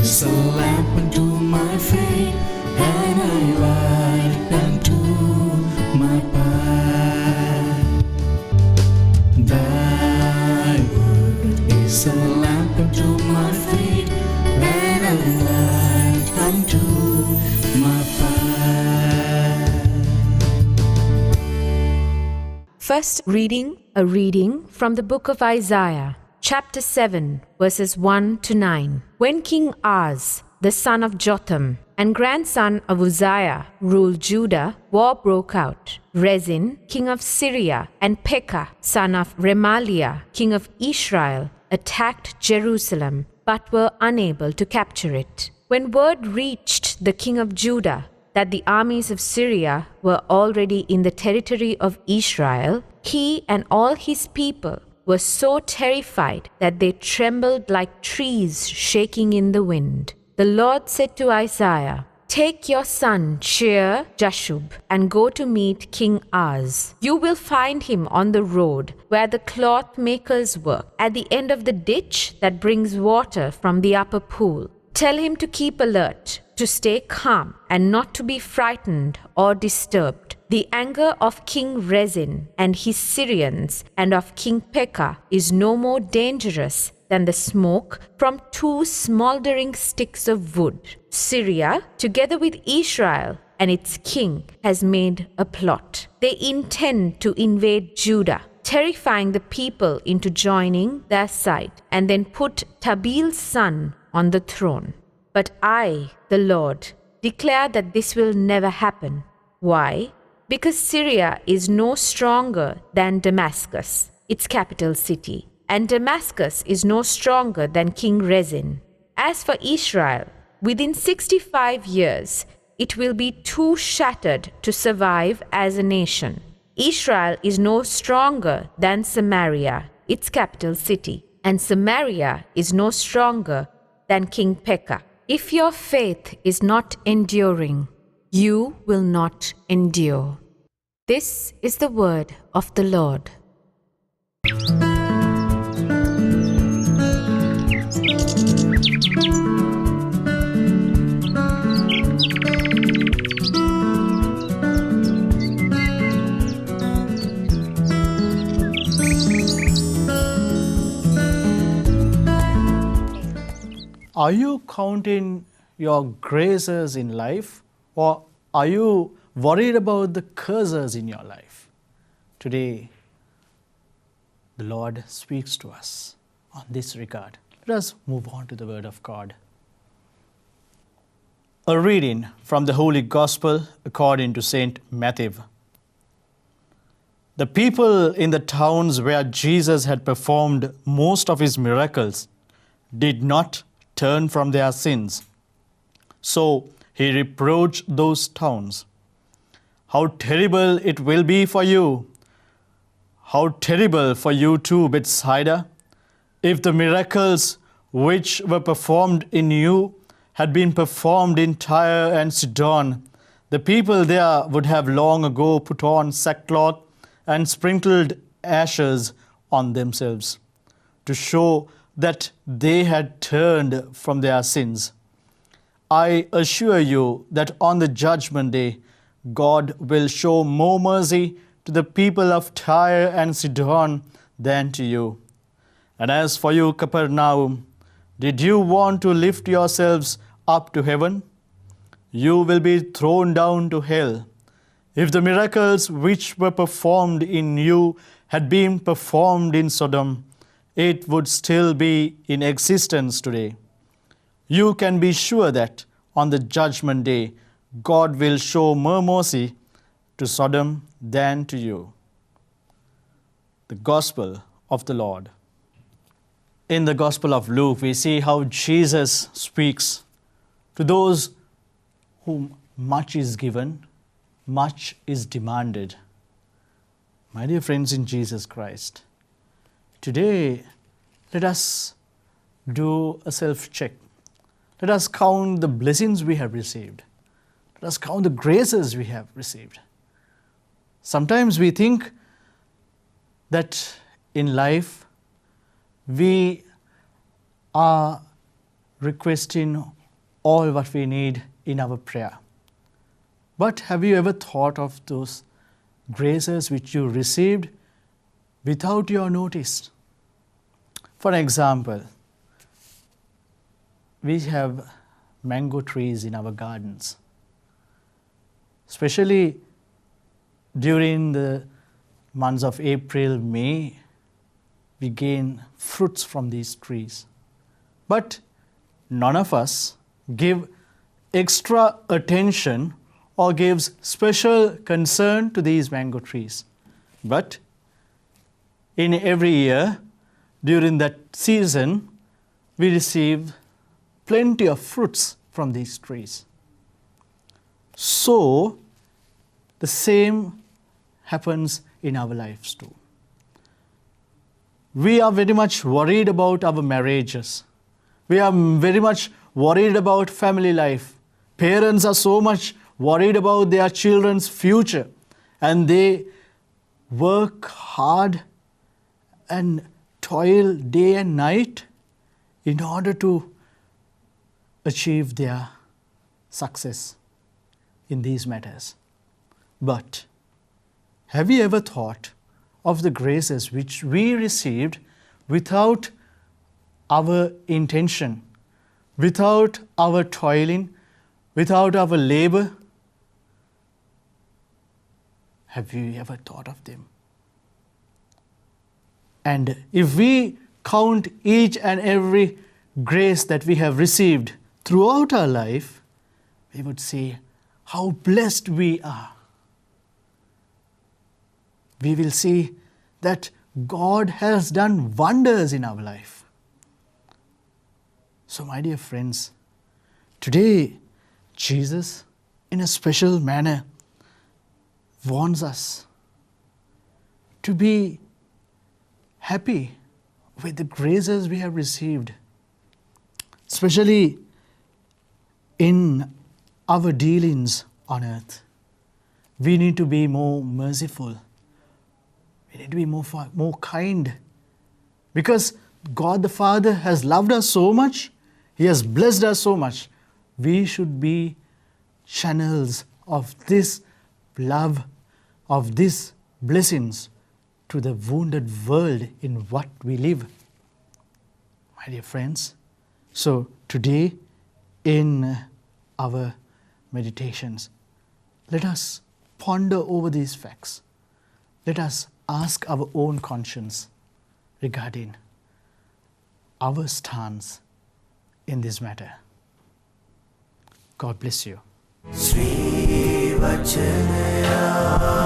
is a lamp unto my feet, and a light unto my path. Thy word is a lamp unto my feet, and a light unto my path. First reading, a reading from the book of Isaiah, chapter 7, verses 1 to 9. When King Ahaz, the son of Jotham, and grandson of Uzziah, ruled Judah, war broke out. Rezin, king of Syria, and Pekah, son of Remaliah, king of Israel, attacked Jerusalem, but were unable to capture it. When word reached the king of Judah that the armies of Syria were already in the territory of Israel, he and all his people were so terrified that they trembled like trees shaking in the wind. The Lord said to Isaiah, "Take your son Shear-Jashub and go to meet King Ahaz. You will find him on the road where the cloth makers work, at the end of the ditch that brings water from the upper pool. Tell him to keep alert, to stay calm, and not to be frightened or disturbed. The anger of King Rezin and his Syrians and of King Pekah is no more dangerous than the smoke from two smoldering sticks of wood. Syria, together with Israel and its king, has made a plot. They intend to invade Judah, terrifying the people into joining their side, and then put Tabil's son on the throne. But I, the Lord, declare that this will never happen. Why? Because Syria is no stronger than Damascus, its capital city, and Damascus is no stronger than King Rezin. As for Israel, within 65 years, it will be too shattered to survive as a nation. Israel is no stronger than Samaria, its capital city, and Samaria is no stronger than King Pekah. If your faith is not enduring, you will not endure." This is the word of the Lord. Are you counting your graces in life, or are you worried about the curses in your life? Today, the Lord speaks to us on this regard. Let us move on to the Word of God. A reading from the Holy Gospel according to St. Matthew. The people in the towns where Jesus had performed most of his miracles did not turn from their sins. So he reproached those towns. "How terrible it will be for you! How terrible for you too, Bethsaida! If the miracles which were performed in you had been performed in Tyre and Sidon, the people there would have long ago put on sackcloth and sprinkled ashes on themselves, to show that they had turned from their sins. I assure you that on the judgment day, God will show more mercy to the people of Tyre and Sidon than to you. And as for you, Capernaum, did you want to lift yourselves up to heaven? You will be thrown down to hell. If the miracles which were performed in you had been performed in Sodom, it would still be in existence today. You can be sure that on the judgment day, God will show more mercy to Sodom than to you." The Gospel of the Lord. In the Gospel of Luke, we see how Jesus speaks to those whom much is given, much is demanded. My dear friends in Jesus Christ, today, let us do a self-check. Let us count the blessings we have received. Let us count the graces we have received. Sometimes we think that in life we are requesting all what we need in our prayer. But have you ever thought of those graces which you received without your notice? For example, we have mango trees in our gardens. Especially during the months of April, May, we gain fruits from these trees. But none of us give extra attention or gives special concern to these mango trees. But in every year, during that season, we receive plenty of fruits from these trees. So, the same happens in our lives too. We are very much worried about our marriages. We are very much worried about family life. Parents are so much worried about their children's future, and they work hard and toil day and night in order to achieve their success in these matters. But have you ever thought of the graces which we received without our intention, without our toiling, without our labor? Have you ever thought of them? And if we count each and every grace that we have received throughout our life, we would say how blessed we are. We will see that God has done wonders in our life. So, my dear friends, today Jesus, in a special manner, warns us to be happy with the graces we have received, especially in our dealings on earth. We need to be more merciful. We need to be more kind, because God the Father has loved us so much. He has blessed us so much. We should be channels of this love, of these blessings to the wounded world in what we live. My dear friends, so today in our meditations, let us ponder over these facts. Let us ask our own conscience regarding our stance in this matter. God bless you. Sri Wachanayano